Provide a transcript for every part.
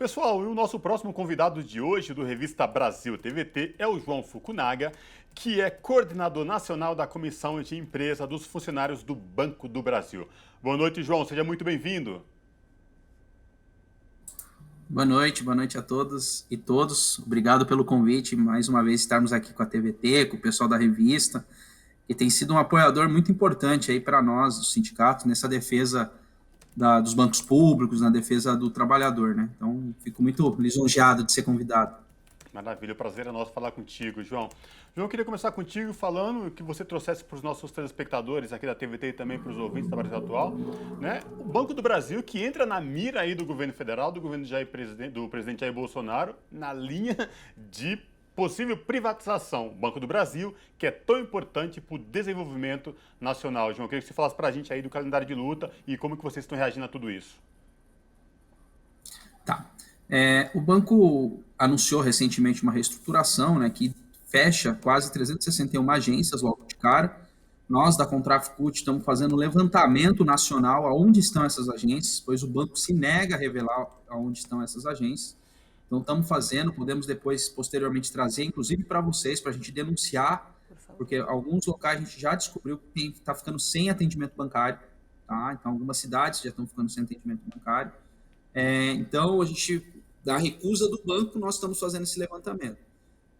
Pessoal, e o nosso próximo convidado de hoje do Revista Brasil TVT é o João Fukunaga, que é coordenador nacional da Comissão de Empresa dos Funcionários do Banco do Brasil. Boa noite, João. Seja muito bem-vindo. Boa noite a todas e todos. Obrigado pelo convite, mais uma vez estarmos aqui com a TVT, com o pessoal da revista, que tem sido um apoiador muito importante aí para nós, do sindicato, nessa defesa dos bancos públicos, na defesa do trabalhador, né? Então, fico muito lisonjeado de ser convidado. Maravilha, o prazer é nosso falar contigo, João. João, eu queria começar contigo falando que você trouxesse para os nossos telespectadores aqui da TVT e também para os ouvintes da Brasil Atual, né? O Banco do Brasil, que entra na mira aí do governo federal, do governo do presidente Jair Bolsonaro, na linha de possível privatização. O Banco do Brasil, que é tão importante para o desenvolvimento nacional. João, eu queria que você falasse para a gente aí do calendário de luta e como que vocês estão reagindo a tudo isso. Tá. O banco anunciou recentemente uma reestruturação, né, que fecha quase 361 agências logo de cara. Nós, da Contraficute, estamos fazendo um levantamento nacional aonde estão essas agências, pois o banco se nega a revelar aonde estão essas agências. Então, estamos fazendo, podemos depois, posteriormente, trazer, inclusive para vocês, para a gente denunciar, porque alguns locais a gente já descobriu que está ficando sem atendimento bancário, tá? Então, algumas cidades já estão ficando sem atendimento bancário. Então, a gente, da recusa do banco, nós estamos fazendo esse levantamento.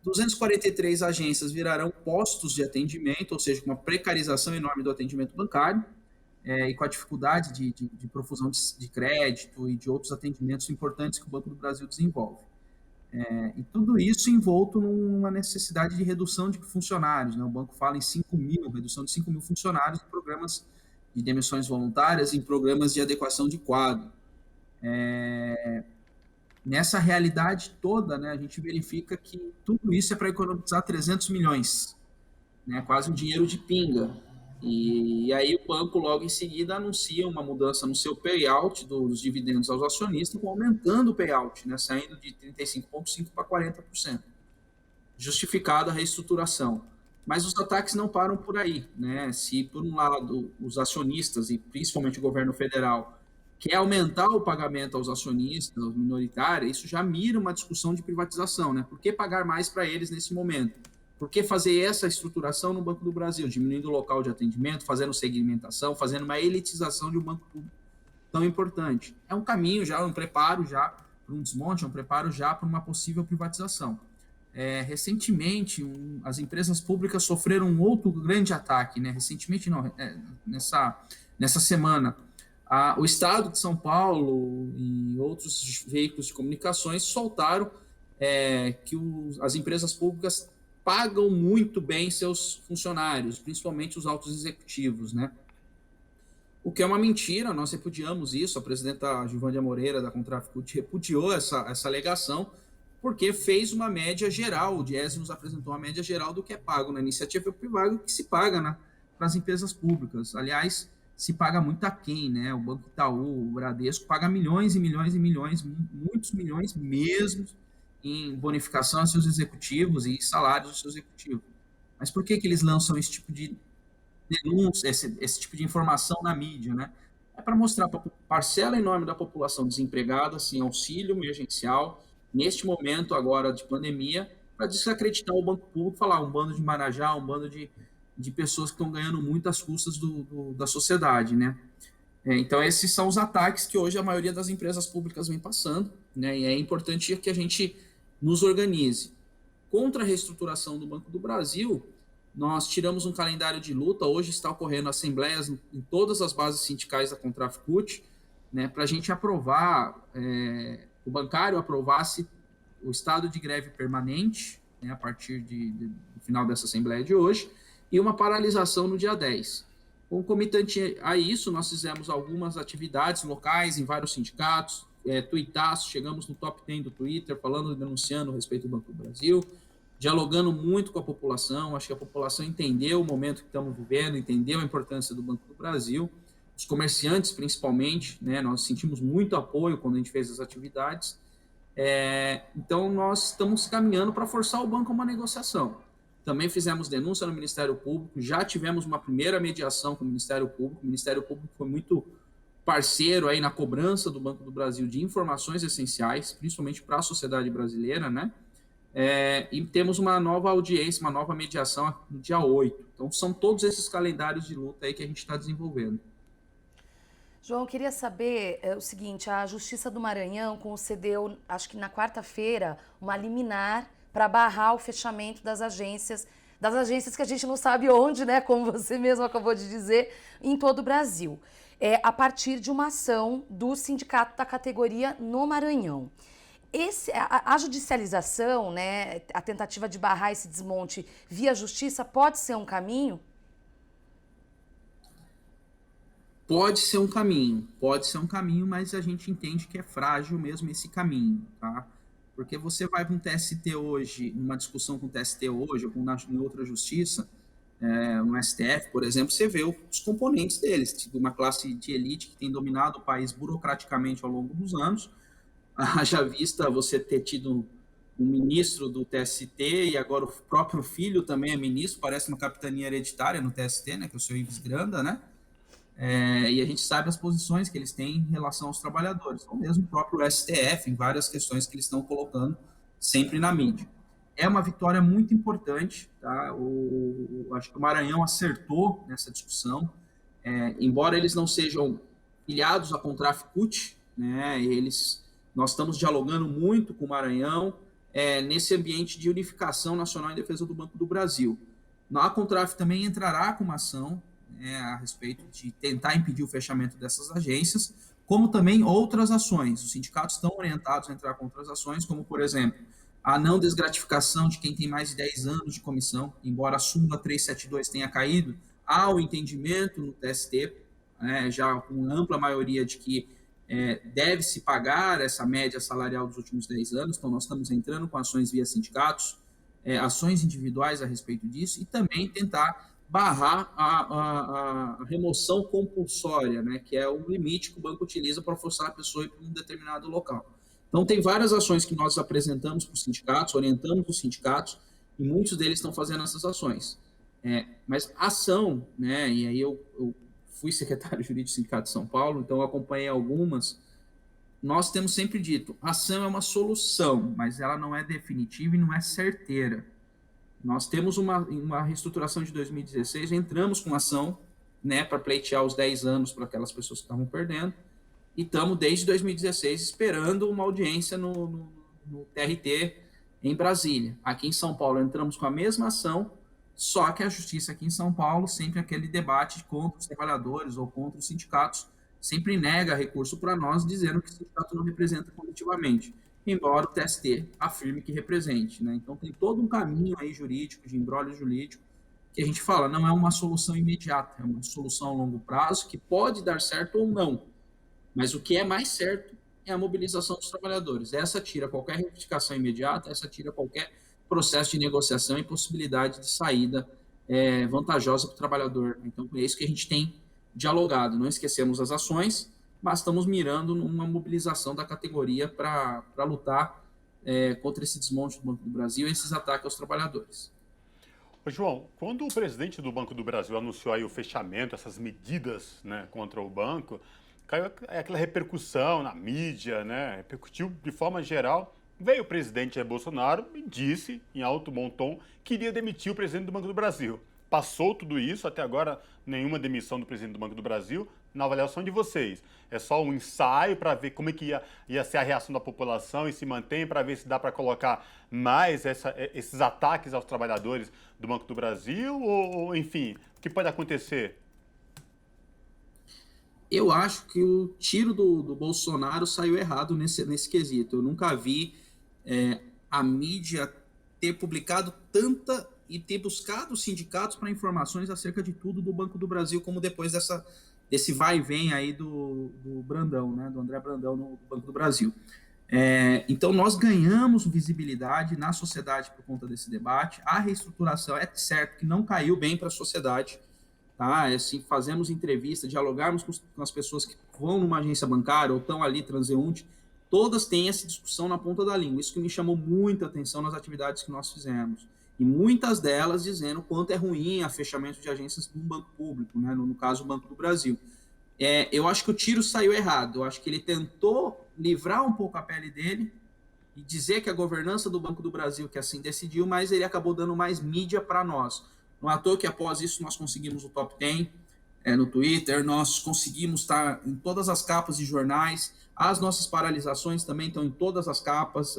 243 agências virarão postos de atendimento, ou seja, com uma precarização enorme do atendimento bancário, e com a dificuldade de profusão de crédito e de outros atendimentos importantes que o Banco do Brasil desenvolve. E tudo isso envolto numa necessidade de redução de funcionários, né? O banco fala em 5 mil, redução de 5 mil funcionários em programas de demissões voluntárias, em programas de adequação de quadro. Nessa realidade toda, né, a gente verifica que tudo isso é para economizar 300 milhões, né, quase um dinheiro de pinga. E aí o banco logo em seguida anuncia uma mudança no seu payout dos dividendos aos acionistas, aumentando o payout, né, saindo de 35,5% para 40%. Justificada a reestruturação. Mas os ataques não param por aí, né? Se, por um lado, os acionistas, e principalmente o governo federal, quer aumentar o pagamento aos acionistas, aos minoritários, isso já mira uma discussão de privatização, né? Por que pagar mais para eles nesse momento? Por que fazer essa estruturação no Banco do Brasil, diminuindo o local de atendimento, fazendo segmentação, fazendo uma elitização de um banco público tão importante? É um caminho já, um preparo já para um desmonte, um preparo já para uma possível privatização. Recentemente, as empresas públicas sofreram um outro grande ataque, né? Recentemente, não, nessa semana, o Estado de São Paulo e outros veículos de comunicações soltaram que as empresas públicas pagam muito bem seus funcionários, principalmente os altos executivos, né? O que é uma mentira, nós repudiamos isso, a presidenta Gilvânia Moreira, da Contraficute, repudiou essa alegação, porque fez uma média geral, o Diese nos apresentou uma média geral do que é pago na iniciativa privada e o que se paga para as empresas públicas. Aliás, se paga muito aquém, né? O Banco Itaú, o Bradesco, paga milhões e milhões e milhões, muitos milhões mesmo, em bonificação aos seus executivos e salários dos seus executivos. Mas por que eles lançam esse tipo de denúncia, esse tipo de informação na mídia, né? É para mostrar para a parcela enorme da população desempregada, assim, auxílio emergencial, neste momento agora de pandemia, para desacreditar o banco público, falar um bando de marajá, um bando de pessoas que estão ganhando muito às custas da sociedade, né? Então, esses são os ataques que hoje a maioria das empresas públicas vem passando, né? E é importante que a gente nos organize. Contra a reestruturação do Banco do Brasil, nós tiramos um calendário de luta, hoje está ocorrendo assembleias em todas as bases sindicais da Contraficute, né, para a gente aprovar, o bancário aprovasse o estado de greve permanente, né, a partir do final dessa assembleia de hoje, e uma paralisação no dia 10. Concomitante a isso, nós fizemos algumas atividades locais em vários sindicatos, tuitaço, chegamos no top 10 do Twitter, falando, denunciando a respeito do Banco do Brasil, dialogando muito com a população, acho que a população entendeu o momento que estamos vivendo, entendeu a importância do Banco do Brasil, os comerciantes principalmente, né, nós sentimos muito apoio quando a gente fez as atividades, então nós estamos caminhando para forçar o banco a uma negociação. Também fizemos denúncia no Ministério Público, já tivemos uma primeira mediação com o Ministério Público foi muito parceiro aí na cobrança do Banco do Brasil de informações essenciais, principalmente para a sociedade brasileira, né? E temos uma nova audiência, uma nova mediação no dia 8. Então, são todos esses calendários de luta aí que a gente está desenvolvendo. João, eu queria saber o seguinte, a Justiça do Maranhão concedeu, acho que na quarta-feira, uma liminar para barrar o fechamento das agências que a gente não sabe onde, né, como você mesmo acabou de dizer, em todo o Brasil, a partir de uma ação do sindicato da categoria no Maranhão. A judicialização, né, a tentativa de barrar esse desmonte via justiça pode ser um caminho? Pode ser um caminho, mas a gente entende que é frágil mesmo esse caminho, tá? Porque você vai para um TST hoje, numa discussão com o TST hoje, ou em outra justiça, no STF, por exemplo, você vê os componentes deles, tipo uma classe de elite que tem dominado o país burocraticamente ao longo dos anos. Haja vista você ter tido um ministro do TST e agora o próprio filho também é ministro, parece uma capitania hereditária no TST, né, que é o seu Ives Granda, né? E a gente sabe as posições que eles têm em relação aos trabalhadores, ou mesmo o próprio STF, em várias questões que eles estão colocando sempre na mídia. É uma vitória muito importante, tá? Acho que o Maranhão acertou nessa discussão, embora eles não sejam filiados à Contraficute, né? Nós estamos dialogando muito com o Maranhão nesse ambiente de unificação nacional em defesa do Banco do Brasil. A Contraf também entrará com uma ação a respeito de tentar impedir o fechamento dessas agências, como também outras ações. Os sindicatos estão orientados a entrar com outras ações, como, por exemplo, a não desgratificação de quem tem mais de 10 anos de comissão, embora a súmula 372 tenha caído, há o entendimento no TST, já com ampla maioria de que deve-se pagar essa média salarial dos últimos 10 anos, então nós estamos entrando com ações via sindicatos, ações individuais a respeito disso, e também tentar barrar a remoção compulsória, né, que é o limite que o banco utiliza para forçar a pessoa a ir para um determinado local. Então, tem várias ações que nós apresentamos para os sindicatos, orientamos os sindicatos, e muitos deles estão fazendo essas ações. Mas ação, né, e aí eu fui secretário jurídico do Sindicato de São Paulo, então eu acompanhei algumas. Nós temos sempre dito, ação é uma solução, mas ela não é definitiva e não é certeira. Nós temos uma reestruturação de 2016, entramos com ação, né, para pleitear os 10 anos para aquelas pessoas que estavam perdendo, e estamos desde 2016 esperando uma audiência no TRT em Brasília. Aqui em São Paulo entramos com a mesma ação, só que a justiça aqui em São Paulo, sempre aquele debate contra os trabalhadores ou contra os sindicatos, sempre nega recurso para nós, dizendo que o sindicato não representa coletivamente, embora o TST afirme que represente, né? Então tem todo um caminho aí jurídico, de imbróglio jurídico, que a gente fala, não é uma solução imediata, é uma solução a longo prazo, que pode dar certo ou não, mas o que é mais certo é a mobilização dos trabalhadores. Essa tira qualquer reivindicação imediata, essa tira qualquer processo de negociação e possibilidade de saída vantajosa para o trabalhador. Então, é isso que a gente tem dialogado. Não esquecemos as ações, mas estamos mirando numa mobilização da categoria para lutar contra esse desmonte do Banco do Brasil e esses ataques aos trabalhadores. Ô, João, quando o presidente do Banco do Brasil anunciou aí o fechamento, essas medidas, né, contra o banco, caiu aquela repercussão na mídia, né, repercutiu de forma geral. Veio o presidente Jair Bolsonaro e disse, em alto bom tom, que iria demitir o presidente do Banco do Brasil. Passou tudo isso, até agora nenhuma demissão do presidente do Banco do Brasil. Na avaliação de vocês, é só um ensaio para ver como é que ia ser a reação da população e se mantém, para ver se dá para colocar mais esses ataques aos trabalhadores do Banco do Brasil? Ou, enfim, o que pode acontecer? Eu acho que o tiro do Bolsonaro saiu errado nesse quesito. Eu nunca vi a mídia ter publicado tanta e ter buscado os sindicatos para informações acerca de tudo do Banco do Brasil, como depois desse vai e vem aí do Brandão, né, do André Brandão no Banco do Brasil. Então, nós ganhamos visibilidade na sociedade por conta desse debate. A reestruturação é certo que não caiu bem para a sociedade, tá? Assim, fazemos entrevista, dialogarmos com as pessoas que vão numa agência bancária ou estão ali transeunte, todas têm essa discussão na ponta da língua. Isso que me chamou muita atenção nas atividades que nós fizemos. E muitas delas dizendo o quanto é ruim a fechamento de agências do banco público, né? No caso, o Banco do Brasil. Eu acho que o tiro saiu errado. Eu acho que ele tentou livrar um pouco a pele dele e dizer que a governança do Banco do Brasil que assim decidiu, mas ele acabou dando mais mídia para nós. Não é à toa que após isso nós conseguimos o top 10 no Twitter, nós conseguimos estar em todas as capas de jornais, as nossas paralisações também estão em todas as capas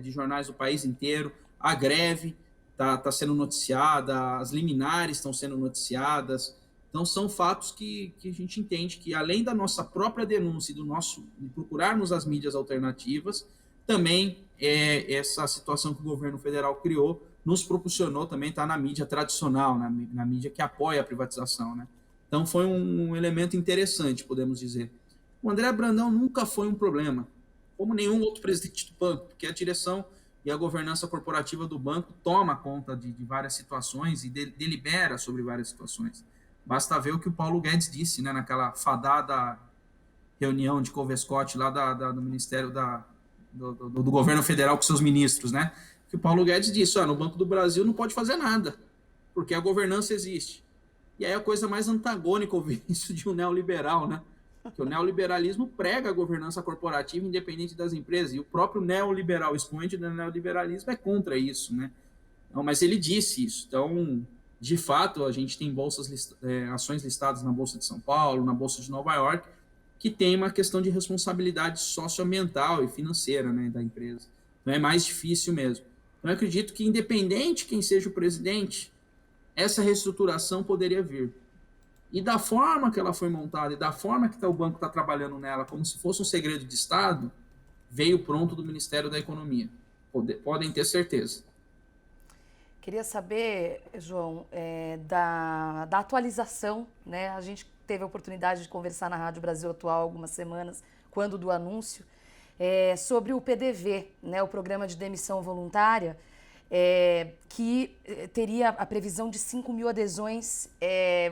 de jornais do país inteiro, a greve está sendo noticiada, as liminares estão sendo noticiadas. Então, são fatos que a gente entende que, além da nossa própria denúncia e de procurarmos as mídias alternativas, também essa situação que o governo federal criou nos proporcionou também estar na mídia tradicional, na mídia que apoia a privatização, né? Então, foi um elemento interessante, podemos dizer. O André Brandão nunca foi um problema, como nenhum outro presidente do banco, porque a direção e a governança corporativa do banco toma conta de várias situações e delibera sobre várias situações. Basta ver o que o Paulo Guedes disse, né, naquela fadada reunião de Covescote lá do Ministério do Governo Federal com seus ministros, né? Que o Paulo Guedes disse, no Banco do Brasil não pode fazer nada, porque a governança existe. E aí a coisa mais antagônica ouvir isso de um neoliberal, né? Que o neoliberalismo prega a governança corporativa independente das empresas, e o próprio neoliberal, o expoente do neoliberalismo, é contra isso, né? Então, mas ele disse isso. Então, de fato, a gente tem ações listadas na Bolsa de São Paulo, na Bolsa de Nova York, que tem uma questão de responsabilidade socioambiental e financeira, né, da empresa. Então é mais difícil mesmo. Então eu acredito que, independente quem seja o presidente, essa reestruturação poderia vir. E da forma que ela foi montada e da forma que o banco está trabalhando nela, como se fosse um segredo de Estado, veio pronto do Ministério da Economia. Podem ter certeza. Queria saber, João, da atualização, né? A gente teve a oportunidade de conversar na Rádio Brasil Atual há algumas semanas, quando do anúncio, sobre o PDV, né? O Programa de Demissão Voluntária, que teria a previsão de 5 mil adesões.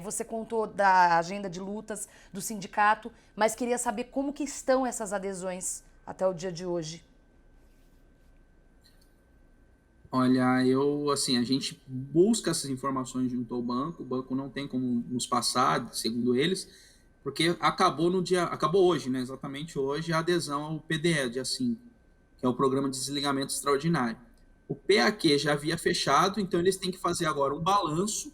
Você contou da agenda de lutas do sindicato, mas queria saber como que estão essas adesões até o dia de hoje. Olha, a gente busca essas informações junto ao banco, o banco não tem como nos passar, segundo eles, porque acabou hoje, né, exatamente hoje, a adesão ao PDE, dia 5, que é o Programa de Desligamento Extraordinário. O PAQ já havia fechado, então eles têm que fazer agora um balanço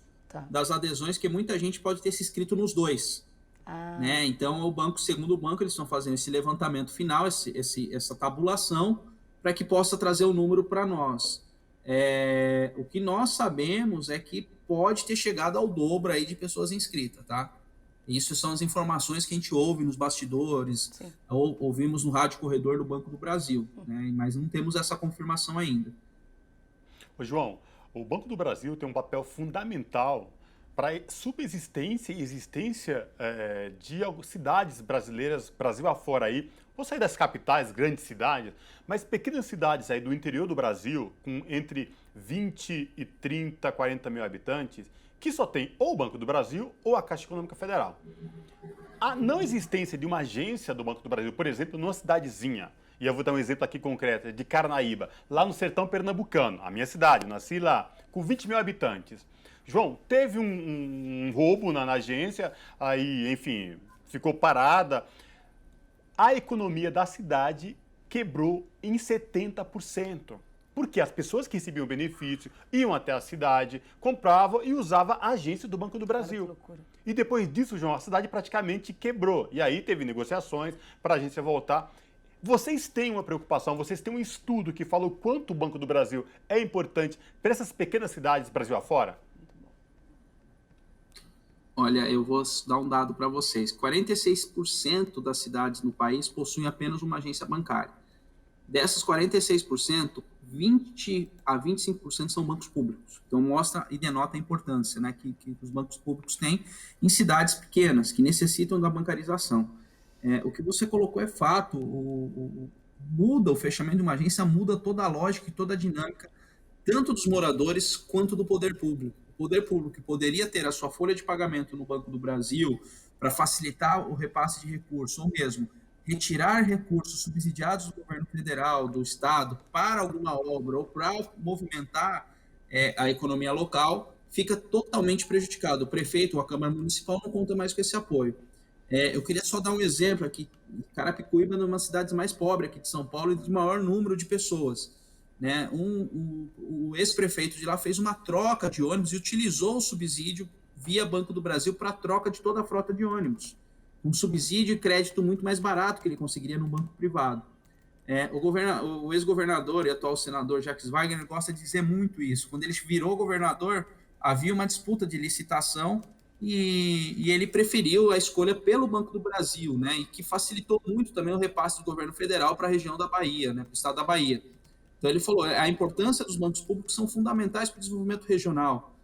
das adesões, que muita gente pode ter se inscrito nos dois. Né? Então, segundo o banco, eles estão fazendo esse levantamento final, essa tabulação, para que possa trazer o número para nós. O que nós sabemos é que pode ter chegado ao dobro aí de pessoas inscritas, tá? Isso são as informações que a gente ouve nos bastidores, ou ouvimos no Rádio Corredor do Banco do Brasil, né? Mas não temos essa confirmação ainda. Ô, João, o Banco do Brasil tem um papel fundamental para a subsistência e existência de cidades brasileiras, Brasil afora aí. Vou sair das capitais, grandes cidades, mas pequenas cidades aí do interior do Brasil, com entre 20 e 30, 40 mil habitantes, que só tem ou o Banco do Brasil ou a Caixa Econômica Federal. A não existência de uma agência do Banco do Brasil, por exemplo, numa cidadezinha, e eu vou dar um exemplo aqui concreto, de Carnaíba, lá no sertão pernambucano, a minha cidade, eu nasci lá, com 20 mil habitantes. João, teve um roubo na agência, aí, enfim, ficou parada. A economia da cidade quebrou em 70%. Porque as pessoas que recebiam benefício iam até a cidade, compravam e usavam a agência do Banco do Brasil. Cara, que loucura. E depois disso, João, a cidade praticamente quebrou. E aí teve negociações para a agência voltar. Vocês têm uma preocupação, vocês têm um estudo que fala o quanto o Banco do Brasil é importante para essas pequenas cidades Brasil afora? Olha, eu vou dar um dado para vocês. 46% das cidades no país possuem apenas uma agência bancária. Dessas 46%, 20 a 25% são bancos públicos. Então, mostra e denota a importância, né, que os bancos públicos têm em cidades pequenas, que necessitam da bancarização. O que você colocou é fato. O fechamento de uma agência muda toda a lógica e toda a dinâmica, tanto dos moradores quanto do poder público. O poder público, que poderia ter a sua folha de pagamento no Banco do Brasil para facilitar o repasse de recursos, ou mesmo retirar recursos subsidiados do governo federal, do estado, para alguma obra ou para movimentar a economia local, fica totalmente prejudicado. O prefeito ou a Câmara Municipal não conta mais com esse apoio. Eu queria só dar um exemplo aqui. Carapicuíba é uma das cidades mais pobres aqui de São Paulo e de maior número de pessoas. Né? O ex-prefeito de lá fez uma troca de ônibus e utilizou o subsídio via Banco do Brasil para a troca de toda a frota de ônibus. Um subsídio e crédito muito mais barato que ele conseguiria no banco privado. O ex-governador e atual senador Jacques Wagner gosta de dizer muito isso. Quando ele virou governador, havia uma disputa de licitação e ele preferiu a escolha pelo Banco do Brasil, né? E que facilitou muito também o repasse do governo federal para a região da Bahia, né? Para o estado da Bahia. Então ele falou, a importância dos bancos públicos são fundamentais para o desenvolvimento regional.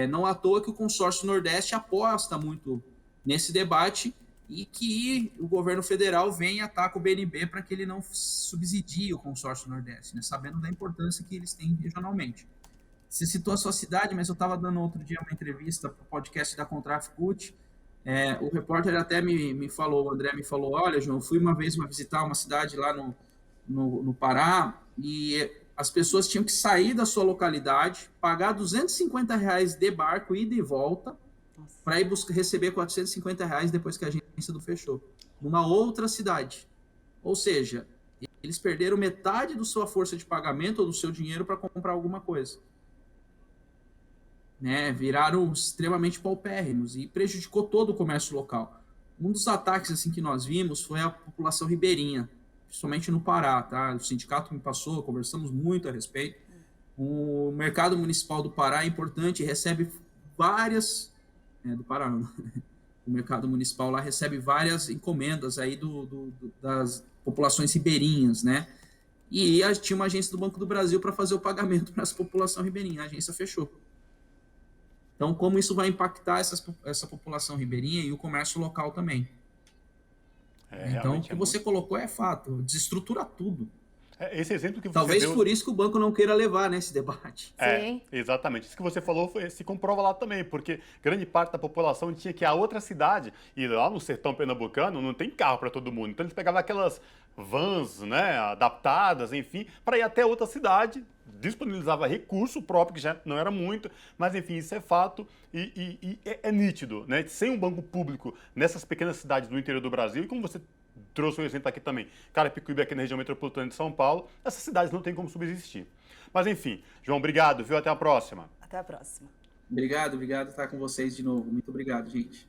Não à toa que o consórcio Nordeste aposta muito nesse debate e que o governo federal vem e ataca o BNB para que ele não subsidie o consórcio Nordeste, né? Sabendo da importância que eles têm regionalmente. Você citou a sua cidade, mas eu estava dando outro dia uma entrevista para o podcast da Contraficute. O repórter até me falou, o André me falou, olha, João, eu fui uma vez visitar uma cidade lá no Pará e as pessoas tinham que sair da sua localidade, pagar R$250 de barco, ida e volta, para ir receber R$450 depois que a agência do fechou, numa outra cidade. Ou seja, eles perderam metade da sua força de pagamento ou do seu dinheiro para comprar alguma coisa. Né? Viraram extremamente paupérrimos e prejudicou todo o comércio local. Um dos ataques assim que nós vimos foi a população ribeirinha, principalmente no Pará. Tá? O sindicato me passou, conversamos muito a respeito. O mercado municipal do Pará é importante, recebe várias... do Pará, não. O mercado municipal lá recebe várias encomendas aí das populações ribeirinhas, né? E tinha uma agência do Banco do Brasil para fazer o pagamento para essa população ribeirinha. A agência fechou. Então, como isso vai impactar essa população ribeirinha e o comércio local também? Então, o que você colocou é fato, desestrutura tudo. Esse exemplo que você Talvez deu... por isso que o banco não queira levar nesse debate. Sim. Exatamente. Isso que você falou se comprova lá também, porque grande parte da população tinha que ir a outra cidade, e lá no sertão pernambucano não tem carro para todo mundo. Então eles pegavam aquelas vans, né, adaptadas, enfim, para ir até outra cidade, disponibilizava recurso próprio, que já não era muito, mas enfim, isso é fato e é nítido, né? Sem um banco público nessas pequenas cidades do interior do Brasil, e como você trouxe um exemplo aqui também, Carapicuíba aqui na região metropolitana de São Paulo, essas cidades não têm como subsistir. Mas enfim, João, obrigado, viu? Até a próxima. Até a próxima. Obrigado por estar com vocês de novo. Muito obrigado, gente.